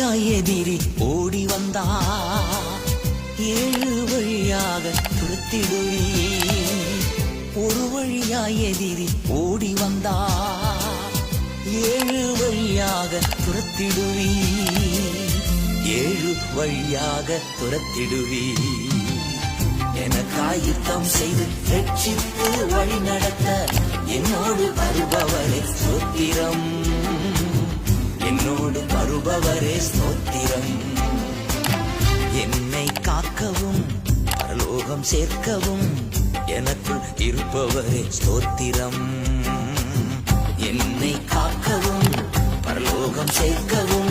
வழியாய் எதிரி ஓடி வந்தா 7 வழியாக துரத்திடுவி ஒரு வழியாய் எதிரி ஓடி வந்தா 7 வழியாக துரத்திடுவி 7 வழியாக துரத்திடுவி எனக்காய் யுத்தம் செய்து ரட்சித்து வழி நடத்த என்னோடு வருபவரே ஸ்தோத்திரம் என்னோடு வருபவரே ஸ்தோத்திரம் என்னை காக்கவும் பரலோகம் சேர்க்கவும் எனக்குள் இருப்பவரே ஸ்தோத்திரம் என்னை காக்கவும் பரலோகம் சேர்க்கவும்